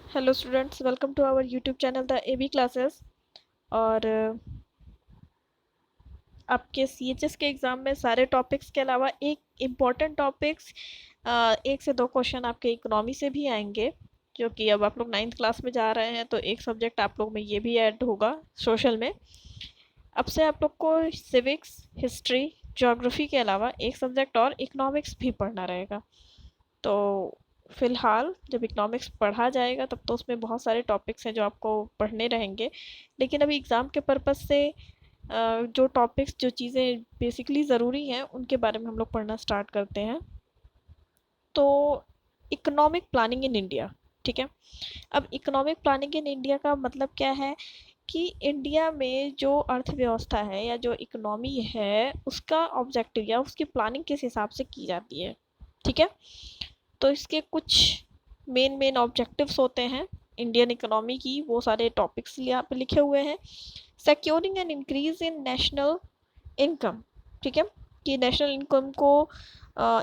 Hello students, welcome to our YouTube channel the AB classes. और आपके CHS के exam में सारे टॉपिक्स के अलावा एक इम्पॉर्टेंट टॉपिक्स, एक से दो क्वेश्चन आपके इकोनॉमी से भी आएंगे, क्योंकि अब आप लोग नाइन्थ क्लास में जा रहे हैं तो एक सब्जेक्ट आप लोग में ये भी ऐड होगा सोशल में। अब से आप लोग को सिविक्स, हिस्ट्री, ज्योग्राफी के अलावा एक सब्जेक्ट और इकोनॉमिक्स भी पढ़ना रहेगा। तो फिलहाल जब इकोनॉमिक्स पढ़ा जाएगा तब तो उसमें बहुत सारे टॉपिक्स हैं जो आपको पढ़ने रहेंगे, लेकिन अभी एग्ज़ाम के पर्पज़ से जो टॉपिक्स, जो चीज़ें बेसिकली ज़रूरी हैं उनके बारे में हम लोग पढ़ना स्टार्ट करते हैं। तो इकोनॉमिक प्लानिंग इन इंडिया, ठीक है। अब इकोनॉमिक प्लानिंग इन इंडिया का मतलब क्या है कि इंडिया में जो अर्थव्यवस्था है या जो इकोनॉमी है उसका ऑब्जेक्टिव या उसकी प्लानिंग किस हिसाब से की जाती है, ठीक है। तो इसके कुछ मेन मेन ऑब्जेक्टिव्स होते हैं इंडियन इकोनॉमी की, वो सारे टॉपिक्स यहाँ पे लिखे हुए हैं। Securing an increase in national income, ठीक है, कि नेशनल इनकम को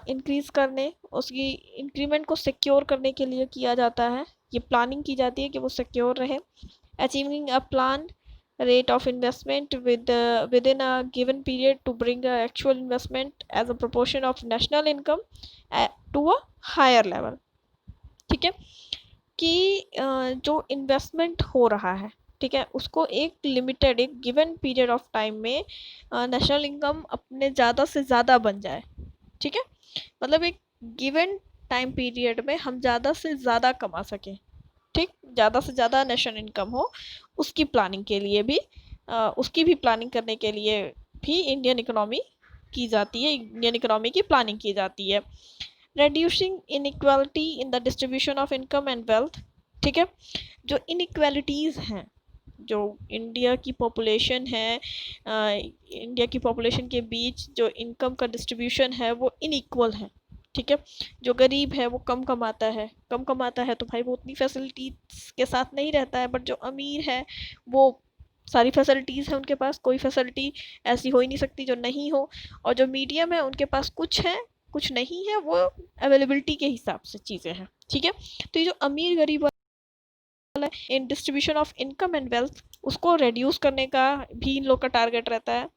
इंक्रीज करने, उसकी इंक्रीमेंट को सिक्योर करने के लिए किया जाता है, ये प्लानिंग की जाती है कि वो सिक्योर रहे। Achieving a plan rate of investment within a given period to bring a actual investment as a proportion of national income to a higher level, ठीक है। कि जो इन्वेस्टमेंट हो रहा है, ठीक है, उसको एक लिमिटेड, एक गिवन पीरियड ऑफ टाइम में नेशनल इनकम अपने ज़्यादा से ज़्यादा बन जाए, ठीक है। मतलब एक गिवन टाइम पीरियड में हम ज़्यादा से ज़्यादा कमा सकें, ठीक, ज़्यादा से ज़्यादा नेशनल इनकम हो, उसकी प्लानिंग के लिए भी, उसकी भी प्लानिंग करने के लिए भी इंडियन इकोनॉमी की जाती है, इंडियन इकोनॉमी की प्लानिंग की जाती है। Reducing inequality in the distribution of income and wealth, ठीक है। जो इनइक्वालिटीज़ हैं, जो इंडिया की पॉपुलेशन है, इंडिया की पॉपुलेशन के बीच जो इनकम का डिस्ट्रीब्यूशन है वो इनइक्वल है, ठीक है। जो गरीब है वो कम कमाता है तो भाई वो उतनी फैसिलिटीज के साथ नहीं रहता है, बट जो अमीर है वो सारी फैसिलिटीज़ है उनके पास, कोई फैसिलिटी ऐसी हो ही नहीं सकती जो नहीं हो। और जो मीडियम है उनके पास कुछ है, कुछ नहीं है, वो अवेलेबिलिटी के हिसाब से चीज़ें हैं, ठीक है। तो ये जो अमीर गरीब इन distribution of income and wealth, उसको रेड्यूस करने का भी इन लोग का टारगेट रहता है।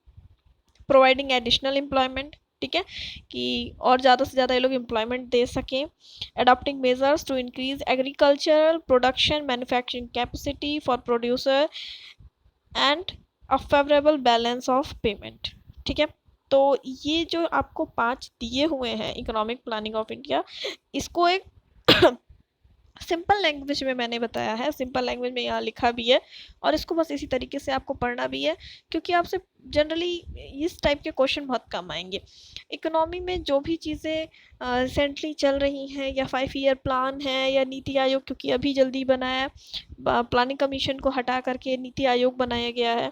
प्रोवाइडिंग एडिशनल एम्प्लॉयमेंट, ठीक है, कि और ज़्यादा से ज़्यादा ये लोग एम्प्लॉयमेंट दे सकें। Adopting measures to increase agricultural production manufacturing capacity for producer and a favourable balance of payment, ठीक है। तो ये जो आपको 5 दिए हुए हैं इकोनॉमिक प्लानिंग ऑफ इंडिया, इसको एक सिंपल लैंग्वेज में मैंने बताया है, सिंपल लैंग्वेज में यहाँ लिखा भी है, और इसको बस इसी तरीके से आपको पढ़ना भी है, क्योंकि आपसे जनरली इस टाइप के क्वेश्चन बहुत कम आएंगे। इकोनॉमी में जो भी चीज़ें रिसेंटली चल रही हैं, या 5 ईयर प्लान है, या नीति आयोग क्योंकि अभी जल्दी बनाया है, प्लानिंग कमीशन को हटा करके नीति आयोग बनाया गया है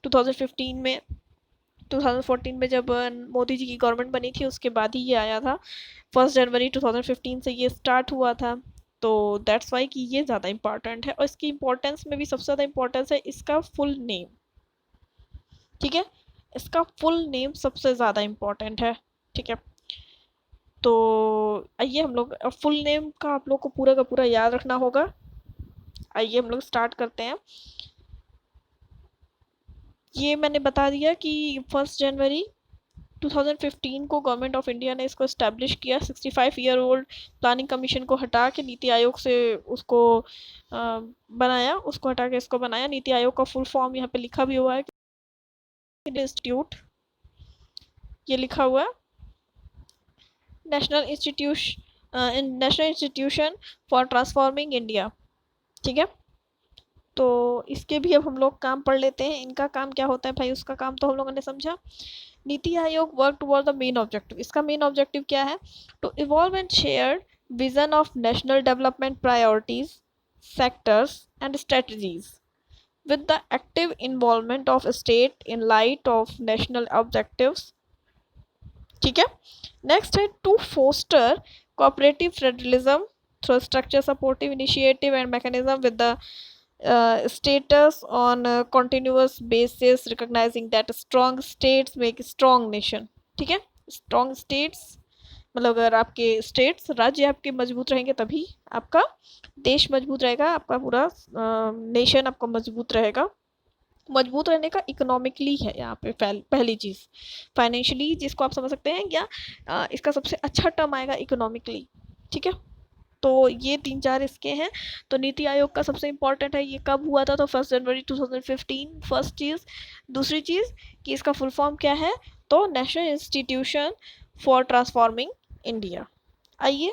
2015 में। 2014 में जब मोदी जी की गवर्नमेंट बनी थी उसके बाद ही ये आया था, 1 जनवरी 2015 से ये स्टार्ट हुआ था। तो दैट्स वाई कि ये ज़्यादा इंपॉर्टेंट है, और इसकी इंपॉर्टेंस में भी सबसे ज़्यादा इंपॉर्टेंस है इसका फुल नेम, ठीक है। इसका फुल नेम सबसे ज़्यादा इंपॉर्टेंट है, ठीक है। तो आइए हम लोग फुल नेम का आप लोग को पूरा का पूरा याद रखना होगा। आइए हम लोग स्टार्ट करते हैं। ये मैंने बता दिया कि 1 जनवरी 2015 को गवर्नमेंट ऑफ इंडिया ने इसको इस्टेब्लिश किया। 65 ईयर ओल्ड प्लानिंग कमीशन को हटा के नीति आयोग से उसको बनाया, उसको हटा के इसको बनाया। नीति आयोग का फुल फॉर्म यहाँ पे लिखा भी हुआ है, इंस्टीट्यूट, ये लिखा हुआ है national institution for transforming India, ठीक है। तो इसके भी अब हम लोग काम पढ़ लेते हैं, इनका काम क्या होता है भाई, उसका काम तो हम लोगों ने समझा। NITI Aayog work toward the main objective, इसका मेन ऑब्जेक्टिव क्या है, to evolve and share vision of national development priorities, sectors and strategies with the active involvement of state in light of national objectives, ठीक है। नेक्स्ट है to foster cooperative federalism through structure supportive initiative and mechanism with the status on a continuous basis, recognizing that strong states make strong nation, ठीक है। strong states मतलब अगर आपके states राज्य आपके मजबूत रहेंगे तभी आपका देश मजबूत रहेगा, आपका पूरा नेशन आपका मजबूत रहेगा। मजबूत रहने का इकोनॉमिकली है यहाँ पे पहली चीज़। फाइनेंशियली जिसको आप समझ सकते हैं, या इसका सबसे अच्छा टर्म आएगा इकोनॉमिकली। ठीक है, तो ये 3-4 इसके हैं। तो नीति आयोग का सबसे इम्पोर्टेंट है, ये कब हुआ था, तो 1 जनवरी 2015 फर्स्ट चीज़। दूसरी चीज़ कि इसका फुल फॉर्म क्या है, तो national institution for transforming India. आइए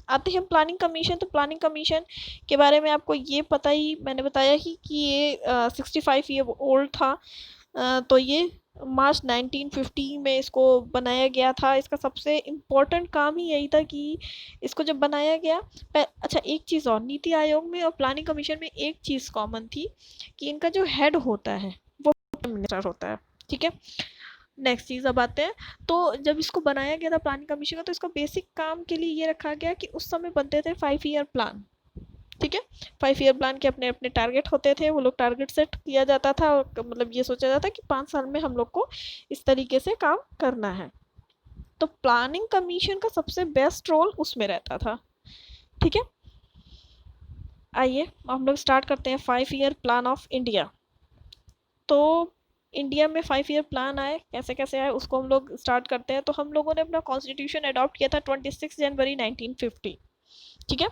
आते हैं प्लानिंग कमीशन। तो प्लानिंग कमीशन के बारे में आपको ये पता ही, मैंने बताया ही कि ये 65 ईयर ओल्ड था। तो ये मार्च 1950 में इसको बनाया गया था। इसका सबसे इम्पोर्टेंट काम ही यही था कि इसको जब बनाया गया, अच्छा एक चीज़ और, नीति आयोग में और प्लानिंग कमीशन में एक चीज़ कॉमन थी कि इनका जो हेड होता है वो प्राइम मिनिस्टर होता है। ठीक है, नेक्स्ट चीज़ अब आते हैं। तो जब इसको बनाया गया था प्लानिंग कमीशन का, तो इसका बेसिक काम के लिए ये रखा गया कि उस समय बनते थे 5 ईयर प्लान। ठीक है, 5 ईयर प्लान के अपने अपने टारगेट होते थे, वो लोग टारगेट सेट किया जाता था, और मतलब ये सोचा जाता कि 5 साल में हम लोग को इस तरीके से काम करना है। तो प्लानिंग कमीशन का सबसे बेस्ट रोल उसमें रहता था। ठीक है, आइए हम लोग स्टार्ट करते हैं 5 ईयर प्लान ऑफ इंडिया। तो इंडिया में 5 ईयर प्लान आए, कैसे कैसे आए उसको हम लोग स्टार्ट करते हैं। तो हम लोगों ने अपना कॉन्स्टिट्यूशन अडॉप्ट किया था 26 जनवरी 1950। ठीक है,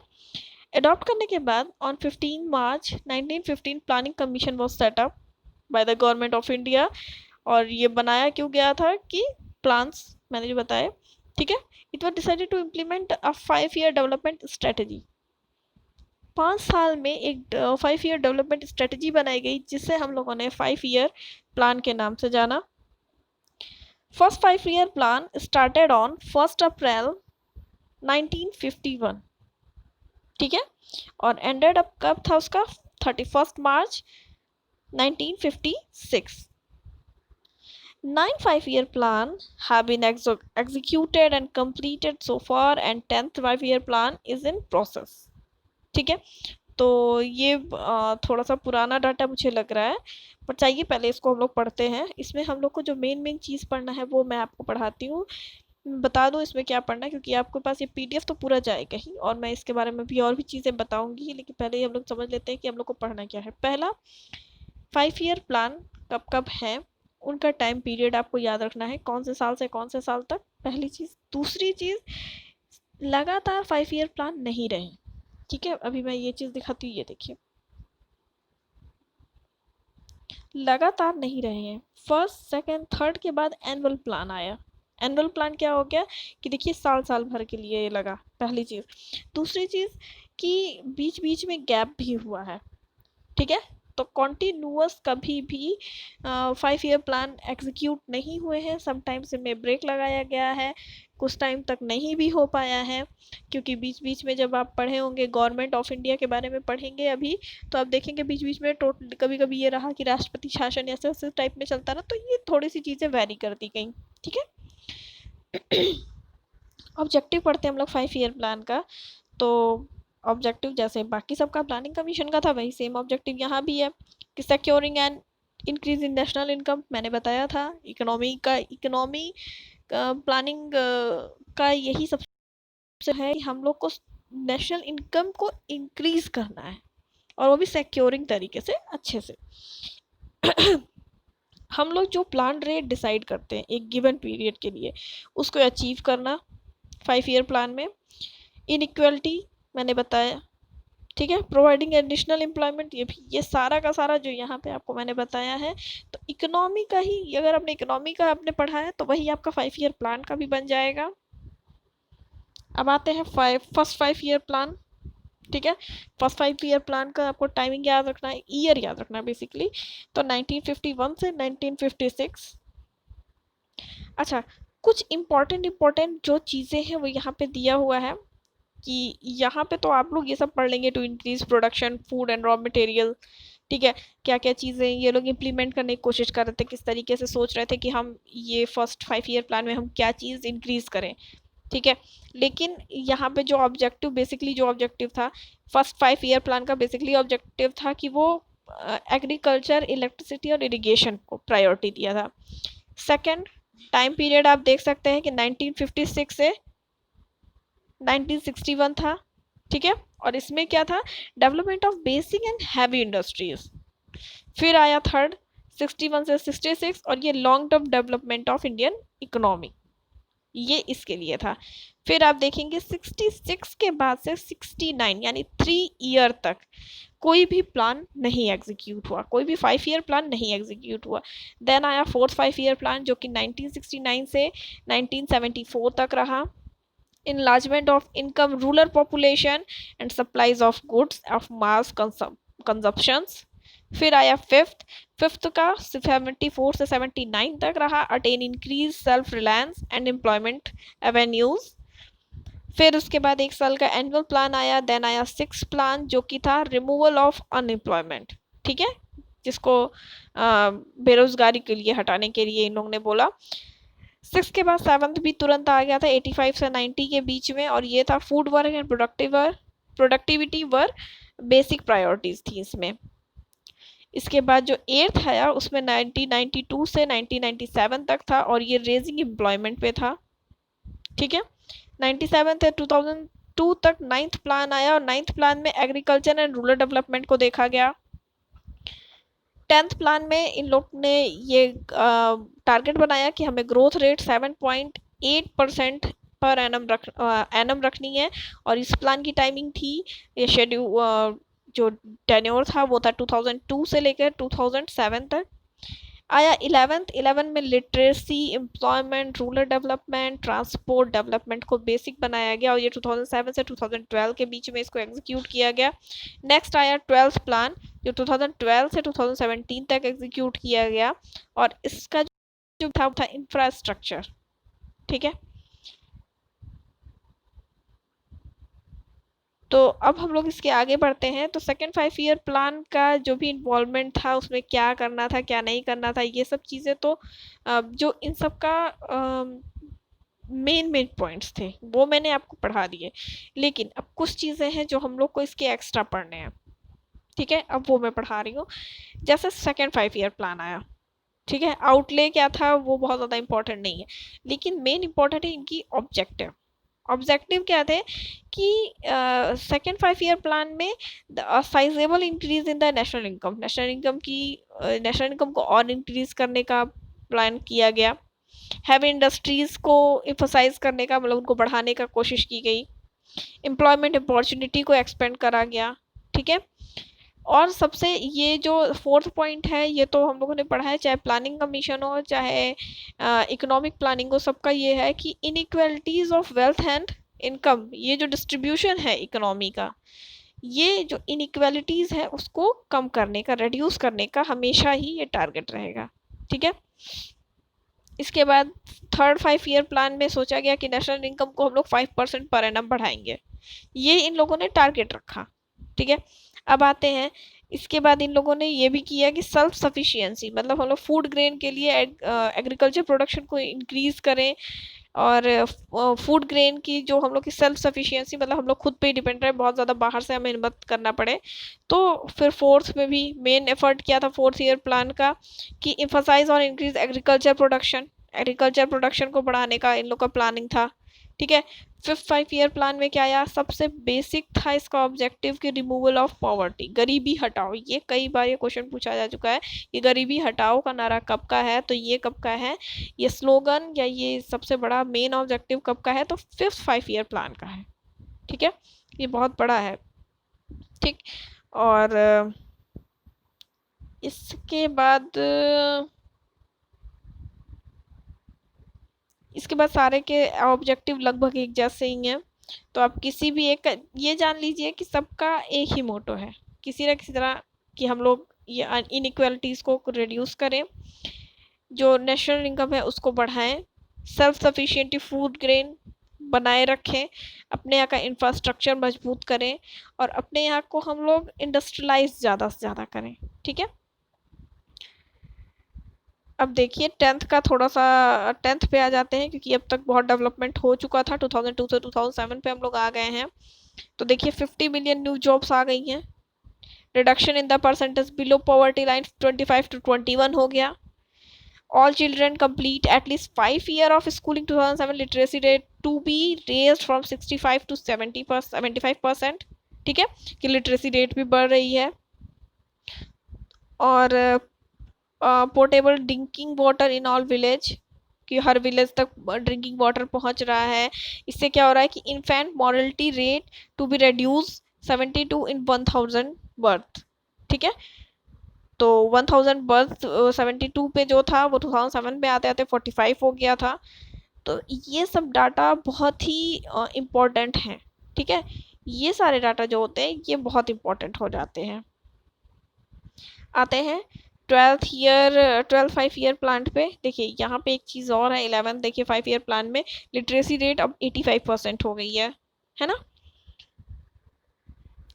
अडॉप्ट करने के बाद on 15 March 1915 planning commission was setup by the government of India. और ये बनाया क्यों गया था कि प्लान्स मैंने जो बताए। ठीक है, it was decided to implement a 5 year development strategy. 5 साल में एक 5 ईयर डेवलपमेंट स्ट्रेटेजी बनाई गई, जिससे हम लोगों ने 5 ईयर प्लान के नाम से जाना। First 5 year plan started on 1 अप्रैल 1951। ठीक है, और एंडेड अप कब था उसका, 31 मार्च 1956। 9 5 year plan have been executed and completed so far, and 10th 5 year plan is in process। ठीक है, तो ये थोड़ा सा पुराना डाटा मुझे लग रहा है, पर चाहिए पहले इसको हम लोग पढ़ते हैं। इसमें हम लोग को जो मेन मेन चीज़ पढ़ना है वो मैं आपको पढ़ाती हूँ। बता दूँ इसमें क्या पढ़ना है, क्योंकि आपके पास ये पीडीएफ तो पूरा जाएगा ही, और मैं इसके बारे में भी और भी चीज़ें बताऊंगी, लेकिन पहले ही हम लोग समझ लेते हैं कि हम लोग को पढ़ना क्या है। पहला, 5 ईयर प्लान कब कब है, उनका टाइम पीरियड आपको याद रखना है, कौन से साल से कौन से साल तक, पहली चीज़। दूसरी चीज़, लगातार 5 ईयर प्लान नहीं रहे। ठीक है, अभी मैं ये चीज़ दिखाती हूँ, ये देखिए, लगातार नहीं रहे हैं। फर्स्ट सेकंड थर्ड के बाद एनुअल प्लान आया। एनुअल प्लान क्या हो गया कि देखिए साल साल भर के लिए ये लगा, पहली चीज़। दूसरी चीज़ कि बीच बीच में गैप भी हुआ है। ठीक है, तो कॉन्टिन्यूअस कभी भी 5 ईयर प्लान एग्जीक्यूट नहीं हुए हैं। समटाइम्स इनमें ब्रेक लगाया गया है, कुछ टाइम तक नहीं भी हो पाया है, क्योंकि बीच बीच में जब आप पढ़े होंगे गवर्नमेंट ऑफ इंडिया के बारे में पढ़ेंगे अभी, तो आप देखेंगे बीच बीच में टोटल कभी कभी ये रहा कि राष्ट्रपति शासन ऐसे ऐसे टाइप में चलता रहा, तो ये थोड़ी सी चीज़ें वेरी करती गई। ठीक है, ऑब्जेक्टिव पढ़ते हैं हम लोग 5 ईयर प्लान का। तो ऑब्जेक्टिव जैसे बाकी सबका प्लानिंग कमीशन का था, वही सेम ऑब्जेक्टिव यहाँ भी है कि securing and increase in national income, मैंने बताया था। इकोनॉमी प्लानिंग का यही सबसे है, हम लोग को नेशनल इनकम को इंक्रीज करना है, और वो भी सिक्योरिंग तरीके से, अच्छे से। हम लोग जो प्लान रेट डिसाइड करते हैं एक गिवन पीरियड के लिए, उसको अचीव करना 5 ईयर प्लान में। इनइक्वलिटी मैंने बताया। ठीक है, प्रोवाइडिंग एडिशनल एम्प्लॉयमेंट, ये भी, ये सारा का सारा जो यहाँ पे आपको मैंने बताया है, तो इकोनॉमी का ही, अगर आपने इकोनॉमी का आपने पढ़ा है तो वही आपका 5 ईयर प्लान का भी बन जाएगा। अब आते हैं फर्स्ट 5 ईयर प्लान। ठीक है, फर्स्ट 5 ईयर प्लान का आपको टाइमिंग याद रखना है, ईयर याद रखना है बेसिकली, तो 1951 से 1956। अच्छा, कुछ इम्पोर्टेंट जो चीज़ें हैं वो यहाँ पे दिया हुआ है कि यहाँ पे तो आप लोग ये सब पढ़ लेंगे, to increase production food and raw material. ठीक है, क्या क्या चीज़ें ये लोग इम्प्लीमेंट करने की कोशिश कर रहे थे, किस तरीके से सोच रहे थे कि हम ये फर्स्ट 5 ईयर प्लान में हम क्या चीज़ इंक्रीज करें। ठीक है, लेकिन यहाँ पे जो ऑब्जेक्टिव, बेसिकली जो ऑब्जेक्टिव था फर्स्ट 5 ईयर प्लान का, बेसिकली ऑब्जेक्टिव था कि वो एग्रीकल्चर, इलेक्ट्रिसिटी और इरिगेशन को प्रायोरिटी दिया था। सेकेंड, टाइम पीरियड आप देख सकते हैं कि 1956 से 1961 था, ठीक है। और इसमें क्या था, development of basic and heavy industries. फिर आया थर्ड 61 से 66, और ये long term development of Indian economy, ये इसके लिए था। फिर आप देखेंगे 66 के बाद से 69 यानी 3 ईयर तक कोई भी प्लान नहीं एग्जीक्यूट हुआ, कोई भी 5 ईयर प्लान नहीं एग्जीक्यूट हुआ। देन आया फोर्थ 5 ईयर प्लान जो कि 1969 से 1974 तक रहा। enlargement of income, rural population and supplies of goods of mass consumptions। फिर आया फिफ्थ का 74 से 79 तक रहा, attain increase self reliance and employment avenues. फिर उसके बाद एक साल का एनुअल प्लान आया। देन आया सिक्स प्लान जो कि था रिमूवल ऑफ अनएम्प्लॉयमेंट, ठीक है, जिसको बेरोजगारी के लिए हटाने के लिए इन लोगों ने बोला। सिक्स के बाद सेवंथ भी तुरंत आ गया था 85 से 90 के बीच में, और ये था food work and productivity work basic priorities थी इसमें। इसके बाद जो एट्थ आया उसमें 1992 से 1997 तक था, और ये रेजिंग एम्प्लॉयमेंट पे था, ठीक है। 97 से 2002 तक नाइन्थ प्लान आया, और नाइन्थ प्लान में एग्रीकल्चर एंड रूरल डेवलपमेंट को देखा गया। 10th प्लान में इन लोग ने ये टारगेट बनाया कि हमें ग्रोथ रेट 7.8% पर एनम रखनी है, और इस प्लान की टाइमिंग थी, ये शेड्यूल जो टेन्योर था वो था 2002 से लेकर 2007 तक। आया 11 में literacy, employment, rural development, transport development को बेसिक बनाया गया, और ये 2007 से 2012 के बीच में इसको एग्जीक्यूट किया गया। नेक्स्ट आया 12th प्लान जो 2012 से 2017 तक एग्जीक्यूट किया गया, और इसका जो था इंफ्रास्ट्रक्चर, ठीक है। तो अब हम लोग इसके आगे बढ़ते हैं। तो सेकेंड 5 ईयर प्लान का जो भी इन्वॉल्वमेंट था उसमें क्या करना था क्या नहीं करना था, ये सब चीज़ें तो जो इन सब का मेन पॉइंट्स थे वो मैंने आपको पढ़ा दिए। लेकिन अब कुछ चीज़ें हैं जो हम लोग को इसके एक्स्ट्रा पढ़ने हैं, ठीक है, अब वो मैं पढ़ा रही हूँ। जैसे सेकेंड 5 ईयर प्लान आया, ठीक है, आउटले क्या था वो बहुत ज़्यादा इंपॉर्टेंट नहीं है, लेकिन मेन इंपॉर्टेंट है इनकी ऑब्जेक्टिव। ऑब्जेक्टिव क्या थे कि सेकेंड 5 ईयर प्लान में sizeable increase in the national income को और इंक्रीज करने का प्लान किया गया। हैवी इंडस्ट्रीज को एम्फसाइज करने का, मतलब उनको बढ़ाने का कोशिश की गई। एम्प्लॉयमेंट अपॉर्चुनिटी को एक्सपेंड करा गया, ठीक है। और सबसे ये जो फोर्थ पॉइंट है ये तो हम लोगों ने पढ़ा है, चाहे प्लानिंग का मिशन हो चाहे इकोनॉमिक प्लानिंग हो, सबका ये है कि inequalities of wealth and income, ये जो डिस्ट्रीब्यूशन है इकोनॉमी का, ये जो इनइक्वालिटीज है उसको कम करने का, रिड्यूस करने का हमेशा ही ये टारगेट रहेगा, ठीक है। इसके बाद थर्ड 5 ईयर प्लान में सोचा गया कि नेशनल इनकम को हम लोग 5% पर एनम बढ़ाएंगे, ये इन लोगों ने टारगेट रखा, ठीक है। अब आते हैं, इसके बाद इन लोगों ने ये भी किया कि सेल्फ सफिशिएंसी, मतलब हम लोग फूड ग्रेन के लिए एग्रीकल्चर प्रोडक्शन को इंक्रीज करें, और फूड ग्रेन की जो हम लोग की सेल्फ सफिशिएंसी, मतलब हम लोग खुद पे ही डिपेंड रहे, बहुत ज़्यादा बाहर से हमें मत करना पड़े। तो फिर फोर्थ में भी मेन एफर्ट किया था फोर्थ ईयर प्लान का कि एम्फसाइज और इंक्रीज एग्रीकल्चर प्रोडक्शन को बढ़ाने का इन लोग का प्लानिंग था, ठीक है। फिफ्थ 5 ईयर प्लान में क्या आया, सबसे बेसिक था इसका ऑब्जेक्टिव कि रिमूवल ऑफ पॉवर्टी, गरीबी हटाओ। ये कई बार ये क्वेश्चन पूछा जा चुका है कि गरीबी हटाओ का नारा कब का है, तो ये कब का है, ये स्लोगन या ये सबसे बड़ा मेन ऑब्जेक्टिव कब का है, तो फिफ्थ 5 ईयर प्लान का है, ठीक है। ये बहुत बड़ा है, ठीक। और इसके बाद सारे के ऑब्जेक्टिव लगभग एक जैसे ही हैं। तो आप किसी भी एक, ये जान लीजिए कि सबका एक ही मोटो है किसी ना किसी तरह कि हम लोग ये इनइक्वालिटीज़ को रिड्यूस करें, जो नेशनल इनकम है उसको बढ़ाएं, सेल्फ सफिशिएंटी फूड ग्रेन बनाए रखें, अपने यहाँ का इंफ्रास्ट्रक्चर मजबूत करें, और अपने यहाँ को हम लोग इंडस्ट्रियलाइज ज़्यादा से ज़्यादा करें, ठीक है। अब देखिए 10th का थोड़ा सा 10th पे आ जाते हैं, क्योंकि अब तक बहुत डेवलपमेंट हो चुका था, 2002 से 2007 पे हम लोग आ गए हैं। तो देखिए 50 मिलियन न्यू जॉब्स आ गई हैं, reduction in the percentage below poverty line 25 to 21 हो गया, All children complete at least 5 years of schooling 2007 literacy rate to be raised from 65 to 75%। ठीक है कि लिटरेसी रेट भी बढ़ रही है। और portable drinking water in all village कि हर विलेज तक ड्रिंकिंग वाटर पहुंच रहा है। इससे क्या हो रहा है कि infant mortality rate to be reduce 72 in 1000 birth. ठीक है, तो 1000 बर्थ 72 पे जो था वो 2007 में आते आते 45 हो गया था। तो ये सब डाटा बहुत ही इम्पोर्टेंट हैं। ठीक है, ये सारे डाटा जो होते हैं ये बहुत इम्पोर्टेंट हो जाते हैं। आते हैं 12 5 ईयर प्लान पे। देखिए यहाँ पे एक चीज़ और है, 11 देखिए 5 ईयर प्लान में लिटरेसी रेट अब 85% हो गई है ना।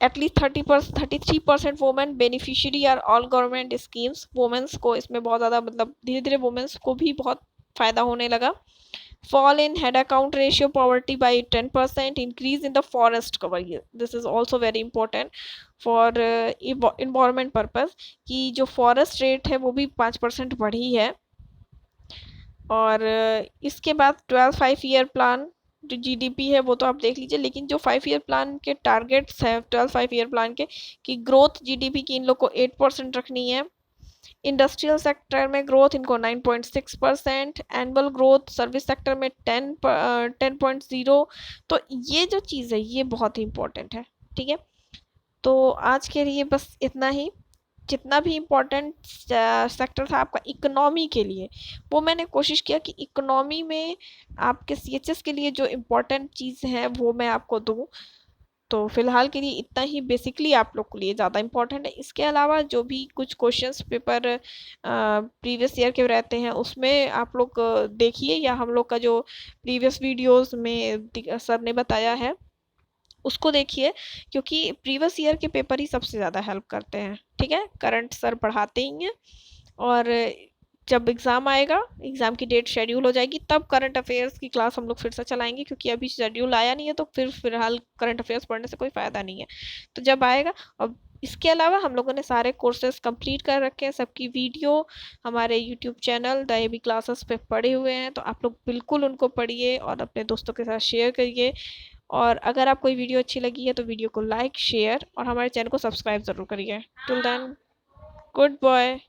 At least 33% women beneficiary are all government schemes. Women's को इसमें बहुत ज़्यादा मतलब धीरे धीरे वुमेन्स को भी बहुत फ़ायदा होने लगा। Fall in head account ratio poverty by 10%, increase in the forest cover। This is also very important for environment purpose कि जो forest rate है वो भी 5% बढ़ी है। और इसके बाद 12 5 ईयर प्लान जो जीडीपी है वो तो आप देख लीजिए, लेकिन जो 5 ईयर प्लान के टारगेट्स हैं 12 5 ईयर प्लान के कि ग्रोथ जीडीपी की इन लोग को 8% रखनी है। इंडस्ट्रियल सेक्टर में ग्रोथ इनको 9.6%, एनुअल ग्रोथ सर्विस सेक्टर में 10.0। तो ये जो चीज़ है ये बहुत ही इंपॉर्टेंट है। ठीक है, तो आज के लिए बस इतना ही। जितना भी इम्पोर्टेंट सेक्टर था आपका इकोनॉमी के लिए वो मैंने कोशिश किया कि इकोनॉमी में आपके सीएचएस के लिए जो इम्पोर्टेंट चीज़ है वो मैं आपको दूँ। तो फिलहाल के लिए इतना ही बेसिकली आप लोग के लिए ज़्यादा इम्पोर्टेंट है। इसके अलावा जो भी कुछ क्वेश्चंस पेपर प्रीवियस ईयर के रहते हैं उसमें आप लोग देखिए, या हम लोग का जो प्रीवियस वीडियोस में सर ने बताया है उसको देखिए, क्योंकि प्रीवियस ईयर के पेपर ही सबसे ज़्यादा हेल्प करते हैं। ठीक है, करंट सर पढ़ाते ही हैं, और जब एग्ज़ाम आएगा, एग्ज़ाम की डेट शेड्यूल हो जाएगी तब करंट अफेयर्स की क्लास हम लोग फिर से चलाएंगे, क्योंकि अभी शेड्यूल आया नहीं है तो फिर फिलहाल करंट अफेयर्स पढ़ने से कोई फ़ायदा नहीं है। तो जब आएगा, और इसके अलावा हम लोगों ने सारे कोर्सेज कंप्लीट कर रखे हैं, सबकी वीडियो हमारे YouTube channel the AB classes पे पड़े हुए हैं। तो आप लोग बिल्कुल उनको पढ़िए और अपने दोस्तों के साथ शेयर करिए। और अगर आपको ये वीडियो अच्छी लगी है तो वीडियो को लाइक शेयर और हमारे चैनल को सब्सक्राइब ज़रूर करिए। Till then, good bye.